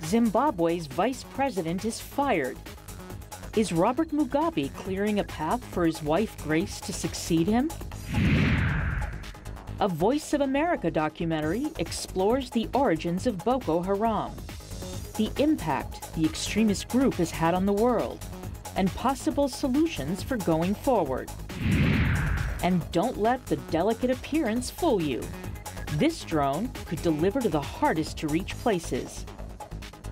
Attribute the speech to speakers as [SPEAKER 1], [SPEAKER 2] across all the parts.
[SPEAKER 1] Zimbabwe's vice president is fired. Is Robert Mugabe clearing a path for his wife Grace to succeed him? A Voice of America documentary explores the origins of Boko Haram, the impact the extremist group has had on the world, and possible solutions for going forward. And don't let the delicate appearance fool you. This drone could deliver to the hardest to reach places.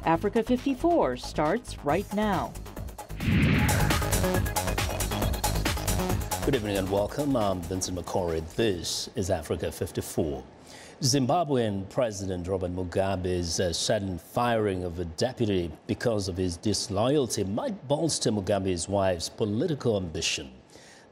[SPEAKER 1] Africa 54 starts right now.
[SPEAKER 2] Good evening and welcome. I'm Vincent McCory. This is Africa 54. Zimbabwean President Robert Mugabe's sudden firing of a deputy because of his disloyalty might bolster Mugabe's wife's political ambition.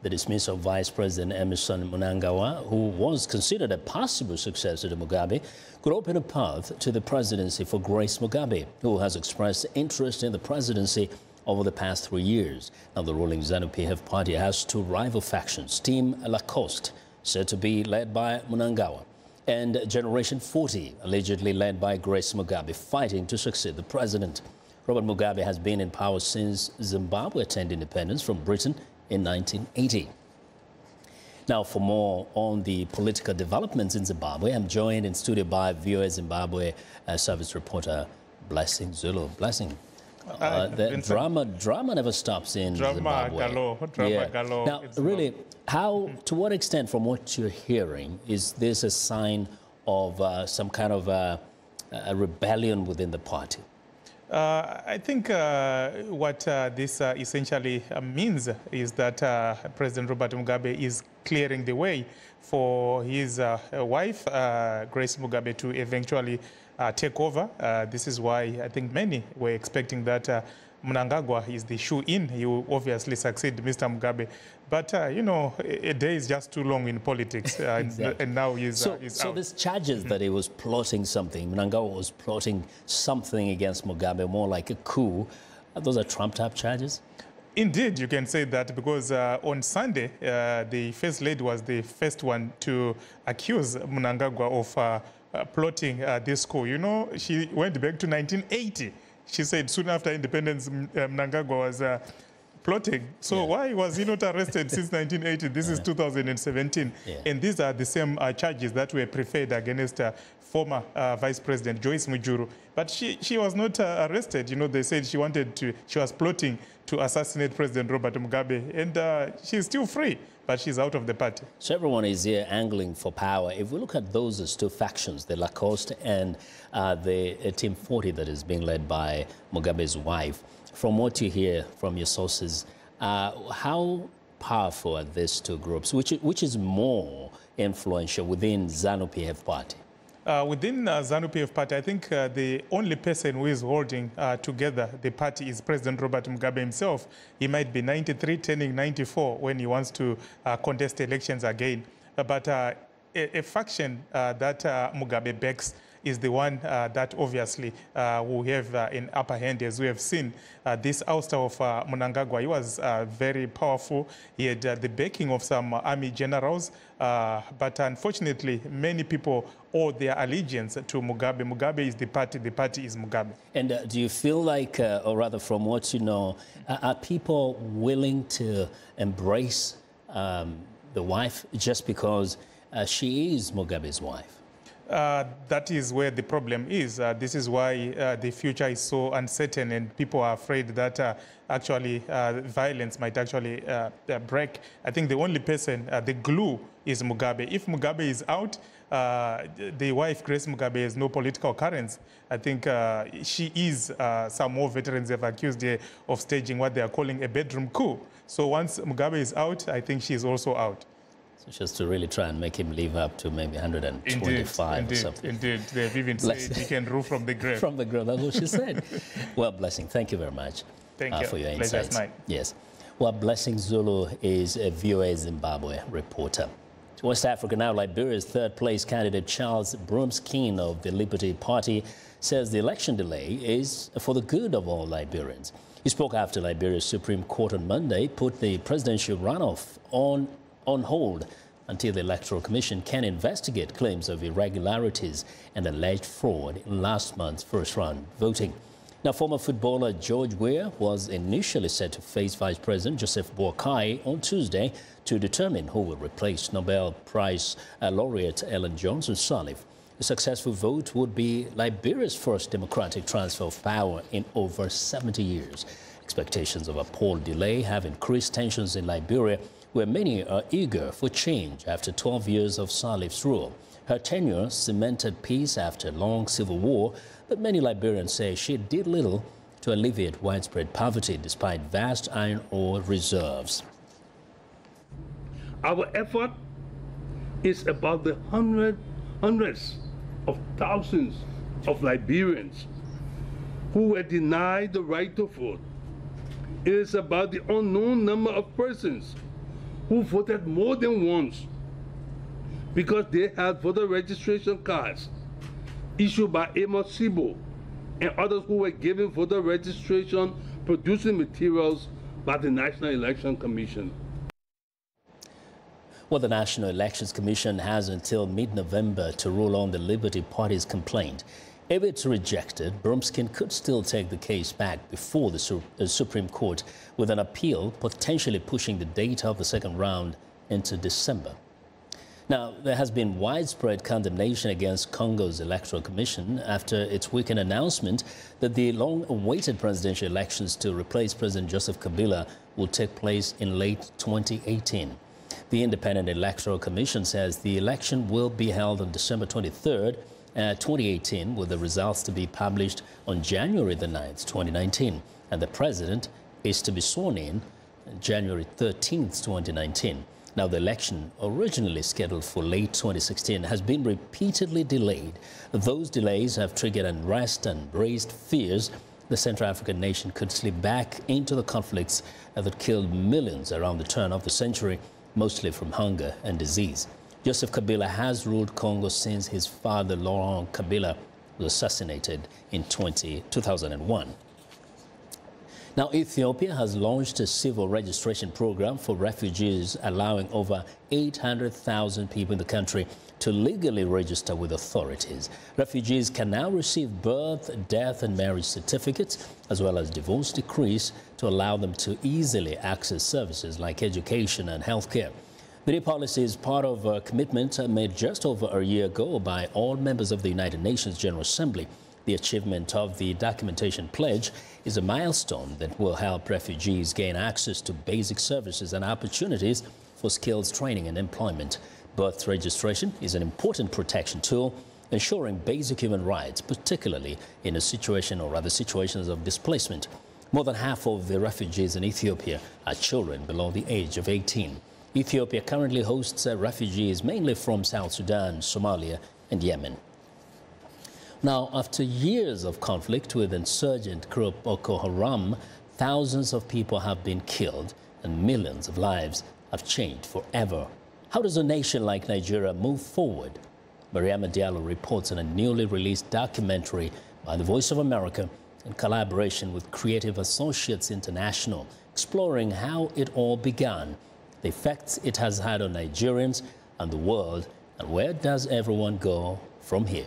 [SPEAKER 2] The dismissal of Vice President Emmerson Mnangagwa, who was considered a possible successor to Mugabe, could open a path to the presidency for Grace Mugabe, who has expressed interest in the presidency over the past 3 years. Now, the ruling ZANU-PF party has two rival factions, Team Lacoste, said to be led by Mnangagwa, and Generation 40, allegedly led by Grace Mugabe, fighting to succeed the president. Robert Mugabe has been in power since Zimbabwe attained independence from Britain in 1980. Now, for more on the political developments in Zimbabwe, I'm joined in studio by VOA Zimbabwe service reporter Blessing Zulu. Blessing. The drama never stops in Zimbabwe.
[SPEAKER 3] Galore.
[SPEAKER 2] Now, really, to what extent, from what you're hearing, is this a sign of some kind of a rebellion within the party?
[SPEAKER 3] I think what this essentially means is that President Robert Mugabe is clearing the way for his wife, Grace Mugabe, to eventually take over. This is why I think many were expecting that Mnangagwa is the shoe-in. He will obviously succeed Mr. Mugabe. But, you know, a day is just too long in politics.
[SPEAKER 2] Exactly.
[SPEAKER 3] And now he's out.
[SPEAKER 2] So there's charges that he was plotting something. Mnangagwa was plotting something against Mugabe, more like a coup. Those are trumped-up charges?
[SPEAKER 3] Indeed, you can say that, because on Sunday, the First Lady was the first one to accuse Mnangagwa of plotting this coup. You know, she went back to 1980. She said soon after independence, Mnangagwa was plotting. So why was he not arrested since 1980? This is 2017. And these are the same charges that were preferred against former Vice President Joyce Mujuru. But she was not arrested. You know, they said she was plotting to assassinate President Robert Mugabe. And she's still free, but she's out of the party.
[SPEAKER 2] So everyone is here angling for power. If we look at those as two factions, the Lacoste and the Team 40 that is being led by Mugabe's wife, from what you hear from your sources, how powerful are these two groups? Which is more influential within ZANU-PF party?
[SPEAKER 3] Within ZANU-PF party, I think the only person who is holding together the party is President Robert Mugabe himself. He might be 93, turning 94 when he wants to contest elections again. But a faction that Mugabe backs is the one that obviously will have an upper hand. As we have seen, this ouster of Mnangagwa, he was very powerful. He had the backing of some army generals, but unfortunately, many people owe their allegiance to Mugabe. Mugabe is the party is Mugabe.
[SPEAKER 2] And do you feel like, or rather from what you know, are people willing to embrace the wife just because she is Mugabe's wife?
[SPEAKER 3] That is where the problem is. This is why the future is so uncertain, and people are afraid that actually violence might actually break. I think the only person, the glue, is Mugabe. If Mugabe is out, the wife, Grace Mugabe, has no political currents. I think she is, some more veterans have accused her of staging what they are calling a bedroom coup. So once Mugabe is out, I think she is also out.
[SPEAKER 2] Just to really try and make him live up to maybe 125 or something.
[SPEAKER 3] Indeed. They've even said he can rule from the grave.
[SPEAKER 2] From the grave, that's what she said. Well, Blessing, thank you very much for your insights. Yes. Well, Blessing Zulu is a VOA Zimbabwe reporter. To West Africa now, Liberia's third-place candidate Charles Brumskeen of the Liberty Party says the election delay is for the good of all Liberians. He spoke after Liberia's Supreme Court on Monday put the presidential runoff on hold until the Electoral Commission can investigate claims of irregularities and alleged fraud in last month's first-round voting. Now, former footballer George Weah was initially set to face Vice President Joseph Boakai on Tuesday to determine who will replace Nobel Prize laureate Ellen Johnson Sirleaf. A successful vote would be Liberia's first democratic transfer of power in over 70 years. Expectations of a poll delay have increased tensions in Liberia, where many are eager for change after 12 years of Sirleaf's rule. Her tenure cemented peace after a long civil war, but many Liberians say she did little to alleviate widespread poverty despite vast iron ore reserves.
[SPEAKER 4] Our effort is about the hundreds of thousands of Liberians who were denied the right to vote. It is about the unknown number of persons who voted more than once because they had voter registration cards issued by Amos Sibo and others who were given voter registration producing materials by the National Election Commission.
[SPEAKER 2] Well, the National Elections Commission has until mid-November to rule on the Liberty Party's complaint. If it's rejected, Bromskin could still take the case back before the Supreme Court with an appeal potentially pushing the date of the second round into December. Now, there has been widespread condemnation against Congo's Electoral Commission after its weekend announcement that the long-awaited presidential elections to replace President Joseph Kabila will take place in late 2018. The Independent Electoral Commission says the election will be held on December 23rd, 2018, with the results to be published on January the 9th, 2019, and the president is to be sworn in January 13th, 2019. Now, the election, originally scheduled for late 2016, has been repeatedly delayed. Those delays have triggered unrest and raised fears the Central African nation could slip back into the conflicts that killed millions around the turn of the century, mostly from hunger and disease. Joseph Kabila has ruled Congo since his father, Laurent Kabila, was assassinated in 2001. Now, Ethiopia has launched a civil registration program for refugees, allowing over 800,000 people in the country to legally register with authorities. Refugees can now receive birth, death, and marriage certificates, as well as divorce decrees to allow them to easily access services like education and healthcare. The new policy is part of a commitment made just over a year ago by all members of the United Nations General Assembly. The achievement of the documentation pledge is a milestone that will help refugees gain access to basic services and opportunities for skills training and employment. Birth registration is an important protection tool, ensuring basic human rights, particularly in a situation or other situations of displacement. More than half of the refugees in Ethiopia are children below the age of 18. Ethiopia currently hosts refugees mainly from South Sudan, Somalia, and Yemen. Now, after years of conflict with insurgent group Boko Haram, thousands of people have been killed and millions of lives have changed forever. How does a nation like Nigeria move forward? Mariama Diallo reports on a newly released documentary by the Voice of America in collaboration with Creative Associates International, exploring how it all began, the effects it has had on Nigerians and the world, and where does everyone go from here?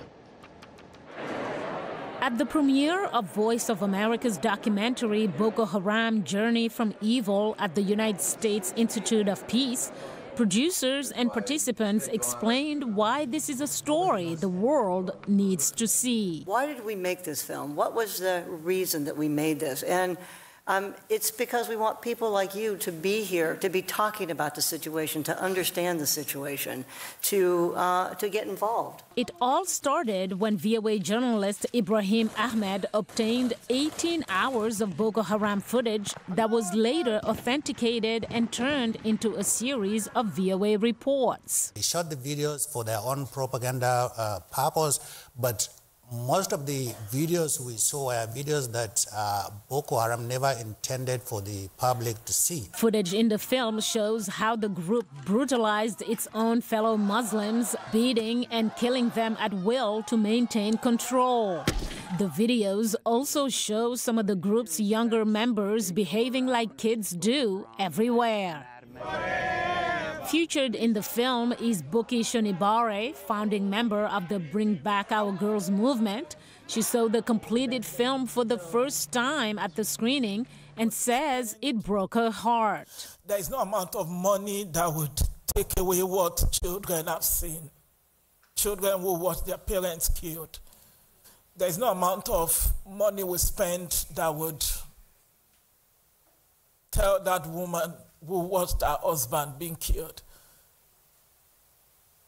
[SPEAKER 5] At the premiere of Voice of America's documentary Boko Haram Journey from Evil at the United States Institute of Peace, producers and participants explained why this is a story the world needs to see.
[SPEAKER 6] Why did we make this film? What was the reason that we made this? And it's because we want people like you to be here, to be talking about the situation, to understand the situation, to get involved.
[SPEAKER 5] It all started when VOA journalist Ibrahim Ahmed obtained 18 hours of Boko Haram footage that was later authenticated and turned into a series of VOA reports.
[SPEAKER 7] They shot the videos for their own propaganda purpose, but most of the videos we saw were videos that Boko Haram never intended for the public to see. Footage
[SPEAKER 5] in the film shows how the group brutalized its own fellow Muslims, beating and killing them at will to maintain control. The videos also show some of the group's younger members behaving like kids do everywhere. Featured in the film is Buki Shonibare, founding member of the Bring Back Our Girls movement. She saw the completed film for the first time at the screening and says it broke her heart.
[SPEAKER 8] There is no amount of money that would take away what children have seen. Children will watch their parents killed. There is no amount of money we spend that would tell that woman who watched her husband being killed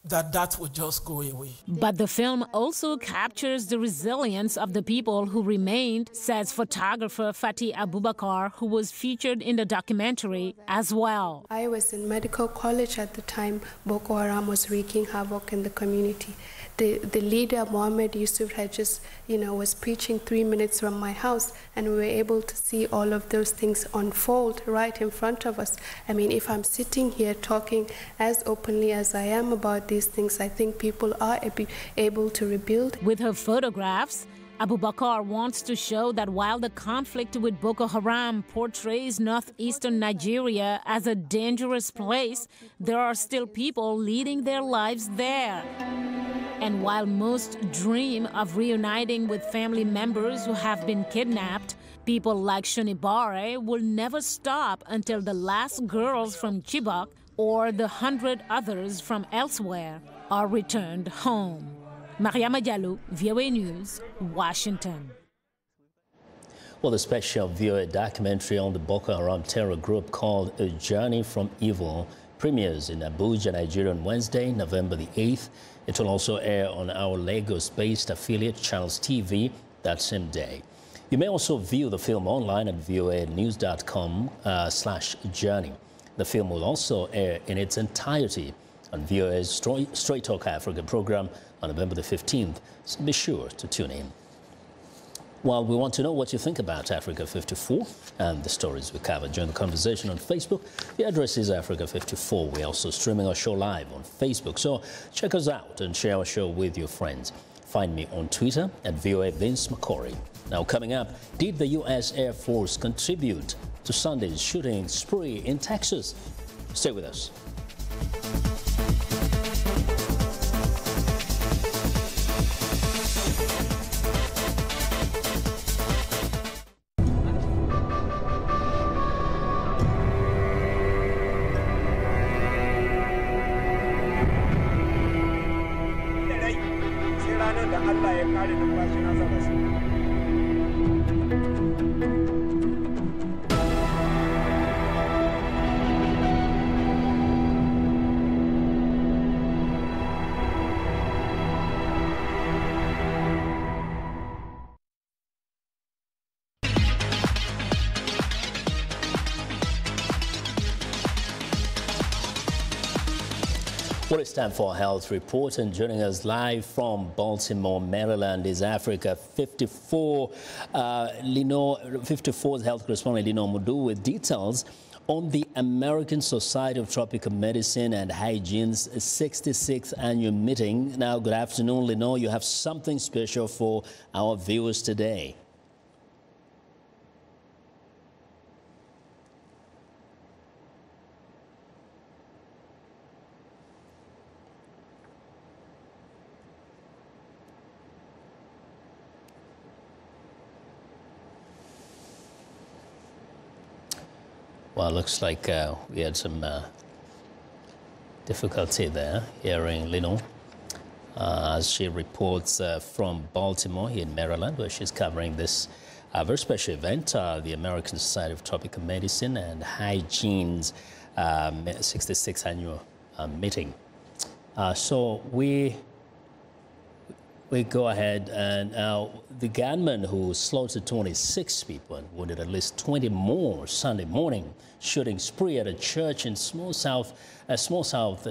[SPEAKER 8] that would just go away.
[SPEAKER 5] But the film also captures the resilience of the people who remained, says photographer Fatih Abubakar, who was featured in the documentary as well.
[SPEAKER 9] I was in medical college at the time Boko Haram was wreaking havoc in the community. The leader, Mohammed Yusuf, had just, was preaching 3 minutes from my house, and we were able to see all of those things unfold right in front of us. I mean, if I'm sitting here talking as openly as I am about these things, I think people are able to rebuild.
[SPEAKER 5] With her photographs, Abubakar wants to show that while the conflict with Boko Haram portrays northeastern Nigeria as a dangerous place, there are still people leading their lives there. And while most dream of reuniting with family members who have been kidnapped, people like Shonibare will never stop until the last girls from Chibok or the 100 others from elsewhere are returned home. Mariama Diallo, VOA News, Washington.
[SPEAKER 2] Well, the special VOA documentary on the Boko Haram terror group called A Journey from Evil premieres in Abuja, Nigeria on Wednesday, November the 8th. It will also air on our Lagos-based affiliate, Channels TV, that same day. You may also view the film online at voanews.com/journey. The film will also air in its entirety on VOA's Straight Talk Africa program on November the 15th, so be sure to tune in. Well, we want to know what you think about Africa 54 and the stories we covered. Join the conversation on Facebook. The address is Africa 54. We're also streaming our show live on Facebook, so check us out and share our show with your friends. Find me on Twitter at VOA Vince McCory. Now, coming up, did the U.S. Air Force contribute to Sunday's shooting spree in Texas? Stay with us. Well, it's time for a health report, and joining us live from Baltimore, Maryland is Africa 54. 54's health correspondent Lino Mudu with details on the American Society of Tropical Medicine and Hygiene's 66th annual meeting. Now, good afternoon, Lino. You have something special for our viewers today. Well, it looks like we had some difficulty there hearing Lino as she reports from Baltimore here in Maryland, where she's covering this very special event, the American Society of Tropical Medicine and Hygiene's 66th annual meeting. So we go ahead, and the gunman who slaughtered 26 people and wounded at least 20 more Sunday morning shooting spree at a church in small South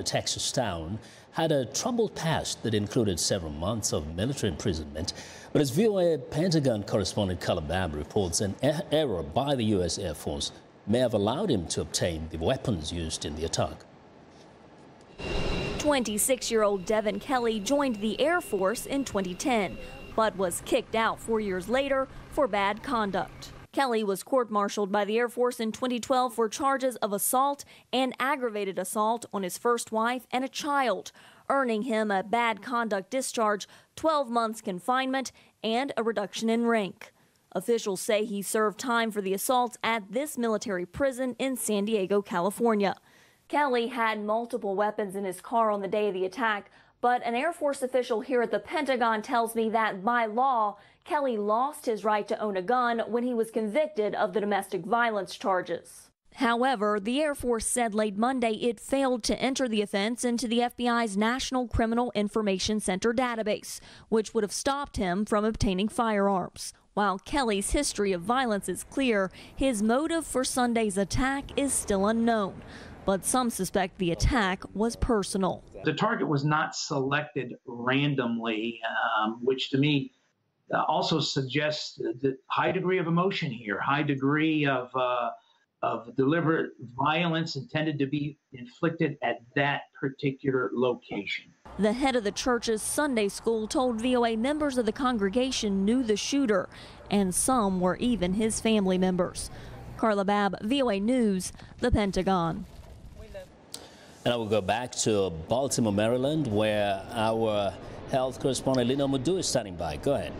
[SPEAKER 2] Texas town had a troubled past that included several months of military imprisonment. But as VOA Pentagon correspondent Calabab reports, an error by the U.S. Air Force may have allowed him to obtain the weapons used in the attack.
[SPEAKER 10] 26-year-old Devin Kelly joined the Air Force in 2010, but was kicked out 4 years later for bad conduct. Kelly was court-martialed by the Air Force in 2012 for charges of assault and aggravated assault on his first wife and a child, earning him a bad conduct discharge, 12 months confinement, and a reduction in rank. Officials say he served time for the assaults at this military prison in San Diego, California. Kelly had multiple weapons in his car on the day of the attack, but an Air Force official here at the Pentagon tells me that by law, Kelly lost his right to own a gun when he was convicted of the domestic violence charges. However, the Air Force said late Monday it failed to enter the offense into the FBI's National Criminal Information Center database, which would have stopped him from obtaining firearms. While Kelly's history of violence is clear, his motive for Sunday's attack is still unknown. But some suspect the attack was personal.
[SPEAKER 11] The target was not selected randomly, which to me also suggests the high degree of emotion here, high degree of deliberate violence intended to be inflicted at that particular location.
[SPEAKER 10] The head of the church's Sunday school told VOA members of the congregation knew the shooter, and some were even his family members. Carla Babb, VOA News, the Pentagon.
[SPEAKER 2] And I will go back to Baltimore, Maryland, where our health correspondent Lina Mudu is standing by. Go ahead.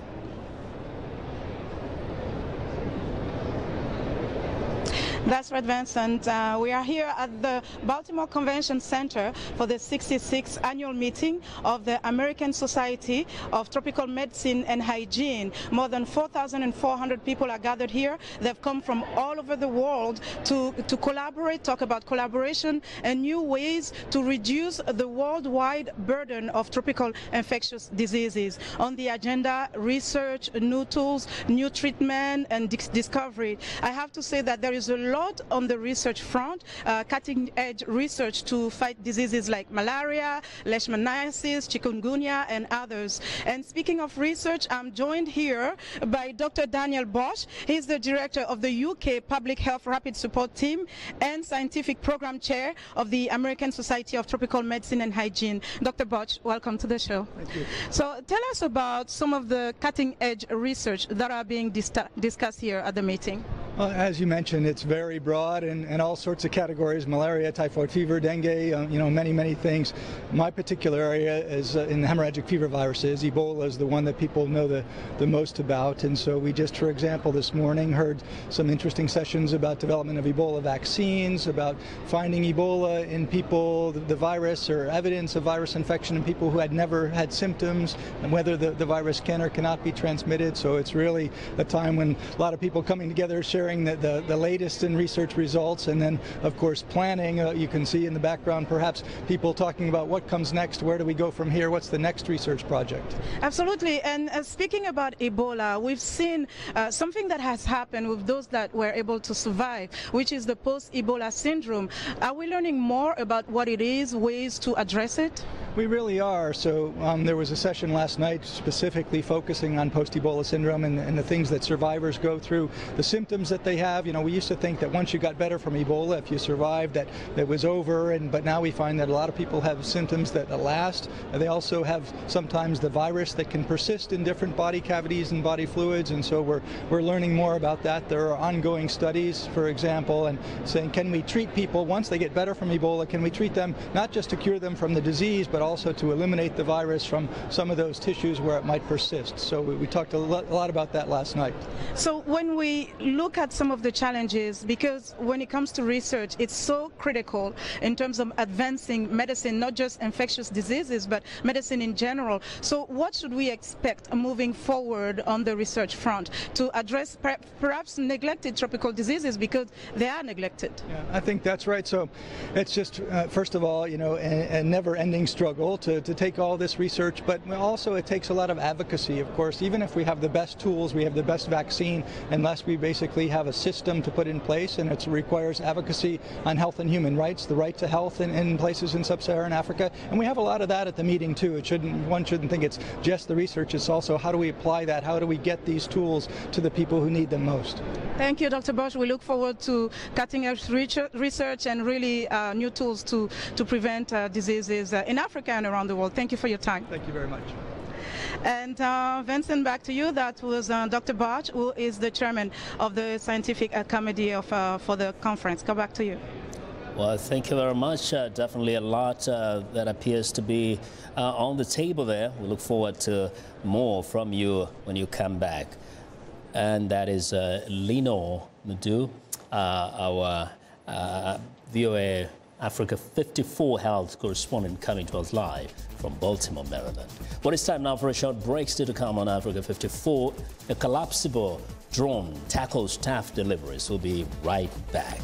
[SPEAKER 12] That's right, Vincent. We are here at the Baltimore Convention Center for the 66th annual meeting of the American Society of Tropical Medicine and Hygiene. More than 4,400 people are gathered here. They've come from all over the world to collaborate, talk about collaboration and new ways to reduce the worldwide burden of tropical infectious diseases. On the agenda, research, new tools, new treatment, and discovery. I have to say that there is a lot on the research front, cutting-edge research to fight diseases like malaria, leishmaniasis, chikungunya, and others. And speaking of research, I'm joined here by Dr. Daniel Bosch. He's the director of the UK Public Health Rapid Support Team and Scientific Program Chair of the American Society of Tropical Medicine and Hygiene. Dr. Bosch, welcome to the show.
[SPEAKER 13] Thank you.
[SPEAKER 12] So tell us about some of the cutting-edge research that are being discussed here at the meeting.
[SPEAKER 13] Well, as you mentioned, it's very broad and all sorts of categories: malaria, typhoid fever, dengue, many things. My particular area is in the hemorrhagic fever viruses. Ebola is the one that people know the most about, and so we just, for example, this morning heard some interesting sessions about development of Ebola vaccines, about finding Ebola in people, the virus or evidence of virus infection in people who had never had symptoms, and whether the virus can or cannot be transmitted. So it's really a time when a lot of people coming together, sharing the latest in research results, and then of course planning. You can see in the background perhaps people talking about what comes next, where do we go from here, what's the next research project.
[SPEAKER 12] Absolutely. And speaking about Ebola, we've seen something that has happened with those that were able to survive, which is the post-Ebola syndrome. Are we learning more about what it is, ways to address it?
[SPEAKER 13] We really are. So there was a session last night specifically focusing on post-Ebola syndrome and the things that survivors go through, the symptoms that they have. We used to think that once you got better from Ebola, if you survived, that it was over, but now we find that a lot of people have symptoms that last. They also have sometimes the virus that can persist in different body cavities and body fluids, and so we're learning more about that. There are ongoing studies, for example, and saying, can we treat people once they get better from Ebola? Can we treat them not just to cure them from the disease, but also to eliminate the virus from some of those tissues where it might persist? So we talked a lot about that last night.
[SPEAKER 12] So when we look at some of the challenges, because when it comes to research, it's so critical in terms of advancing medicine, not just infectious diseases, but medicine in general. So what should we expect moving forward on the research front to address perhaps neglected tropical diseases, because they are neglected?
[SPEAKER 13] Yeah, I think that's right. So it's just, first of all, a never-ending struggle to take all this research, but also it takes a lot of advocacy, of course. Even if we have the best tools, we have the best vaccine, unless we basically have a system to put in place, and it requires advocacy on health and human rights, the right to health in places in sub-Saharan Africa. And we have a lot of that at the meeting too. One shouldn't think it's just the research, it's also how do we apply that, how do we get these tools to the people who need them most.
[SPEAKER 12] Thank you, Dr. Bosch. We look forward to cutting-edge research and really new tools to prevent diseases in Africa and around the world. Thank you for your time.
[SPEAKER 13] Thank you very much.
[SPEAKER 12] And Vincent, back to you. That was Dr. Barch, who is the chairman of the scientific committee for the conference. Go back to you.
[SPEAKER 2] Well, thank you very much. Definitely a lot that appears to be on the table there. We look forward to more from you when you come back. And that is Lino Madu, our VOA Africa 54 health correspondent, coming to us live from Baltimore, Maryland. Well, it's time now for a short break. Still to come on Africa 54. A collapsible drone tackles staff deliveries. We'll be right back.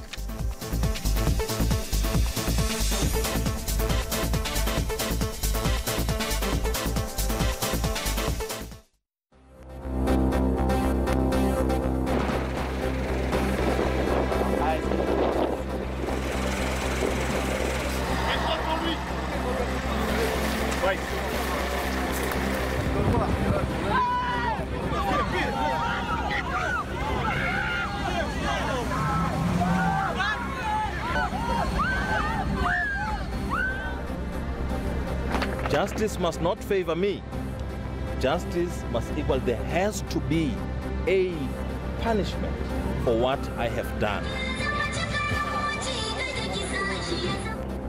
[SPEAKER 14] Justice must not favor me. Justice must equal, there has to be a punishment for what I have done.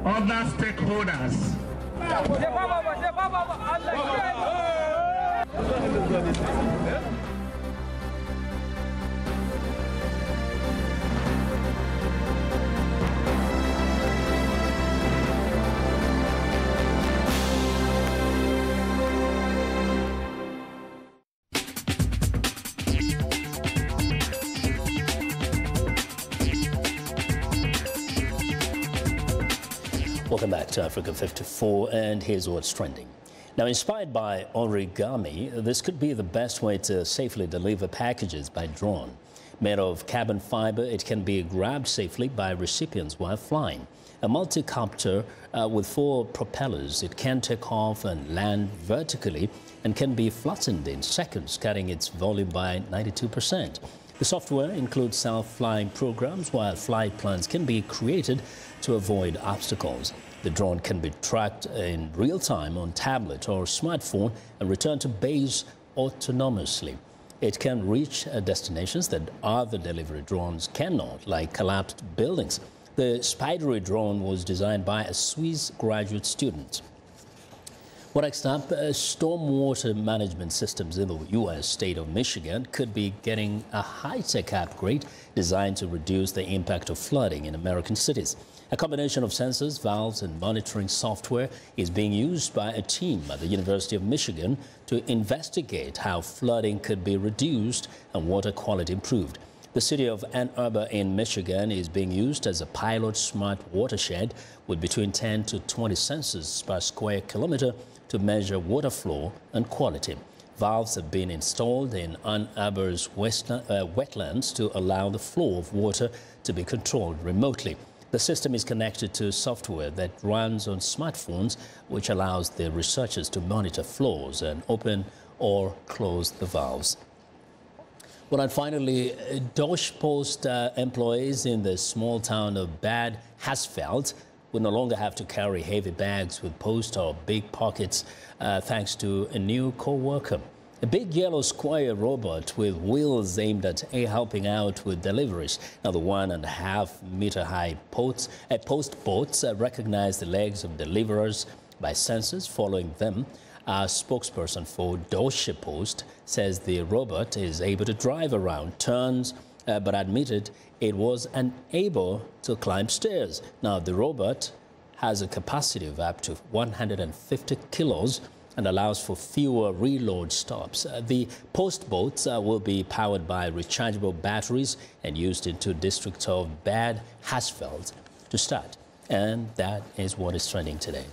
[SPEAKER 15] Other stakeholders.
[SPEAKER 2] Welcome back to Africa 54, and here's what's trending. Now, inspired by origami, this could be the best way to safely deliver packages by drone. Made of carbon fiber, it can be grabbed safely by recipients while flying. A multi-copter with 4 propellers, it can take off and land vertically and can be flattened in seconds, cutting its volume by 92%. The software includes self-flying programs, while flight plans can be created to avoid obstacles. The drone can be tracked in real time on tablet or smartphone and return to base autonomously. It can reach destinations that other delivery drones cannot, like collapsed buildings. The Spidery drone was designed by a Swiss graduate student. Well, next up, stormwater management systems in the U.S. state of Michigan could be getting a high-tech upgrade designed to reduce the impact of flooding in American cities. A combination of sensors, valves, and monitoring software is being used by a team at the University of Michigan to investigate how flooding could be reduced and water quality improved. The city of Ann Arbor in Michigan is being used as a pilot smart watershed with between 10 to 20 sensors per square kilometer to measure water flow and quality. Valves have been installed in Ann Arbor's wetlands to allow the flow of water to be controlled remotely. The system is connected to software that runs on smartphones, which allows the researchers to monitor flows and open or close the valves. Well, and finally, Deutsche Post employees in the small town of Bad Hersfeld will no longer have to carry heavy bags with post or big pockets thanks to a new co-worker. A big yellow square robot with wheels aimed at helping out with deliveries. Now, the 1.5 meter high post boats recognize the legs of deliverers by sensors following them. A spokesperson for Deutsche Post says the robot is able to drive around turns, but admitted it was unable to climb stairs. Now, the robot has a capacity of up to 150 kilos and allows for fewer reload stops. The post boats will be powered by rechargeable batteries and used into the district of Bad Hersfeld to start. And that is what is trending today.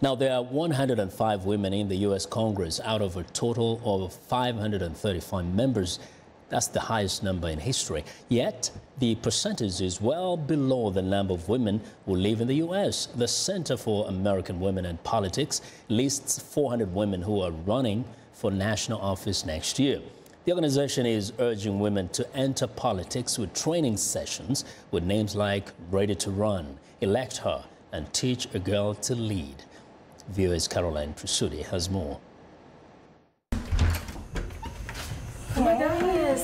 [SPEAKER 2] Now, there are 105 women in the U.S. Congress out of a total of 535 members. That's the highest number in history. Yet, the percentage is well below the number of women who live in the U.S. The Center for American Women in Politics lists 400 women who are running for national office next year. The organization is urging women to enter politics with training sessions with names like Ready to Run, Elect Her, and Teach a Girl to Lead. VOA's Caroline Trusudi has more.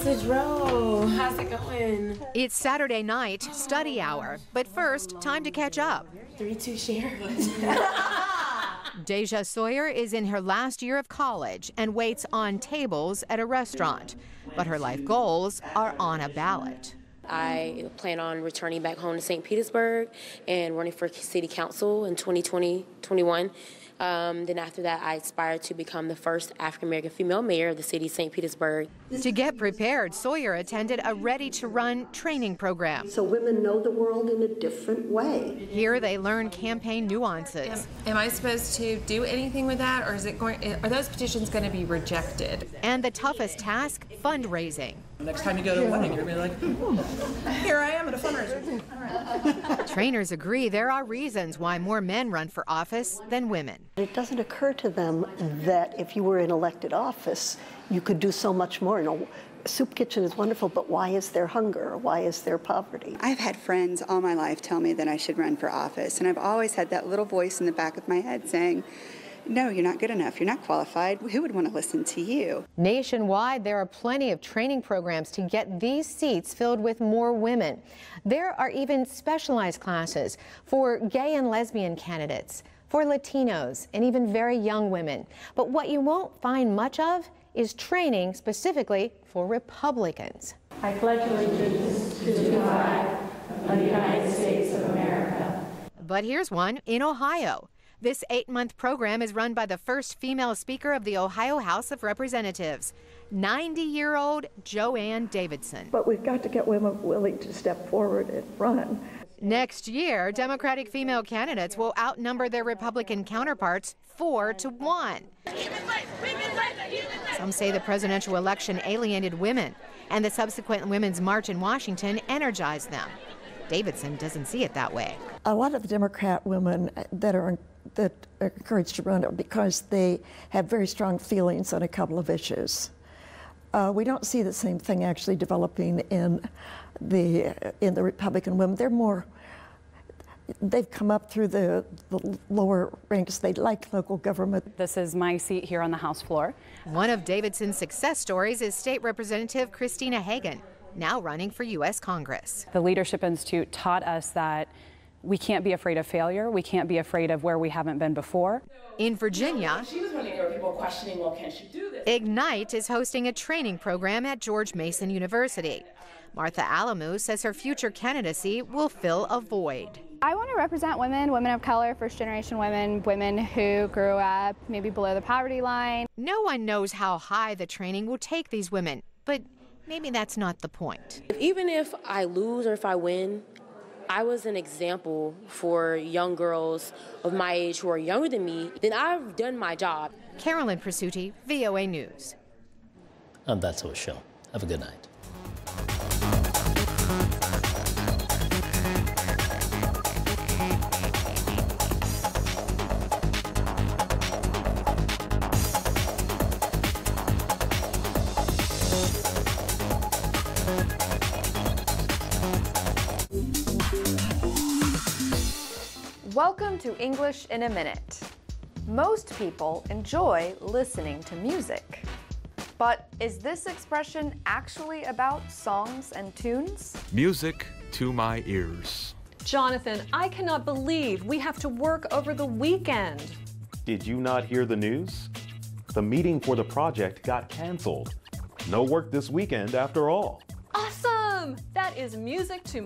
[SPEAKER 15] Message Row. How's it going?
[SPEAKER 16] It's Saturday night, study hour. But first, time to catch up.
[SPEAKER 15] 3-2 share.
[SPEAKER 16] Deja Sawyer is in her last year of college and waits on tables at a restaurant. But her life goals are on a ballot.
[SPEAKER 15] I plan on returning back home to St. Petersburg and running for city council in 2020-21. Then after that, I aspire to become the first African-American female mayor of the city of St. Petersburg.
[SPEAKER 16] To get prepared, Sawyer attended a ready-to-run training program.
[SPEAKER 17] So women know the world in a different way.
[SPEAKER 16] Here they learn campaign nuances.
[SPEAKER 18] Am I supposed to do anything with that, or are those petitions going to be rejected?
[SPEAKER 16] And the toughest task, fundraising.
[SPEAKER 19] Next time you go to a wedding, you're going to be like, here I am at a fundraiser.
[SPEAKER 16] Trainers agree there are reasons why more men run for office than women.
[SPEAKER 17] It doesn't occur to them that if you were in elected office, you could do so much more. You know, soup kitchen is wonderful, but why is there hunger? Why is there poverty?
[SPEAKER 20] I've had friends all my life tell me that I should run for office, and I've always had that little voice in the back of my head saying, no, you're not good enough. You're not qualified. Who would want to listen to you?
[SPEAKER 16] Nationwide, there are plenty of training programs to get these seats filled with more women. There are even specialized classes for gay and lesbian candidates, for Latinos, and even very young women. But what you won't find much of is training specifically for Republicans.
[SPEAKER 21] I pledge allegiance to the flag of the United States of America.
[SPEAKER 16] But here's one in Ohio. This 8-month program is run by the first female speaker of the Ohio House of Representatives, 90-year-old Joanne Davidson.
[SPEAKER 17] But we've got to get women willing to step forward and run.
[SPEAKER 16] Next year, Democratic female candidates will outnumber their Republican counterparts 4-1. Some say the presidential election alienated women, and the subsequent Women's March in Washington energized them. Davidson doesn't see it that way.
[SPEAKER 17] A lot of the Democrat women that are encouraged to run are because they have very strong feelings on a couple of issues. We don't see the same thing actually developing in the Republican women. They've come up through the lower ranks. They like local government.
[SPEAKER 22] This is my seat here on the House floor.
[SPEAKER 16] One of Davidson's success stories is State Representative Christina Hagan, now running for U.S. Congress.
[SPEAKER 22] The Leadership Institute taught us that we can't be afraid of failure. We can't be afraid of where we haven't been before.
[SPEAKER 16] In Virginia,
[SPEAKER 15] She was running, there were people questioning, well, can she do this?
[SPEAKER 16] Ignite is hosting a training program at George Mason University. Martha Alamu says her future candidacy will fill a void.
[SPEAKER 23] I want to represent women of color, first-generation women, women who grew up maybe below the poverty line.
[SPEAKER 16] No one knows how high the training will take these women, but maybe that's not the point.
[SPEAKER 15] Even if I lose or if I win, I was an example for young girls of my age who are younger than me, then I've done my job.
[SPEAKER 16] Carolyn Presutti, VOA News.
[SPEAKER 2] And that's our show. Have a good night.
[SPEAKER 24] Welcome to English in a Minute. Most people enjoy listening to music. But is this expression actually about songs and tunes?
[SPEAKER 25] Music to my ears.
[SPEAKER 26] Jonathan, I cannot believe we have to work over the weekend.
[SPEAKER 27] Did you not hear the news? The meeting for the project got canceled. No work this weekend after all.
[SPEAKER 26] Awesome! That is music to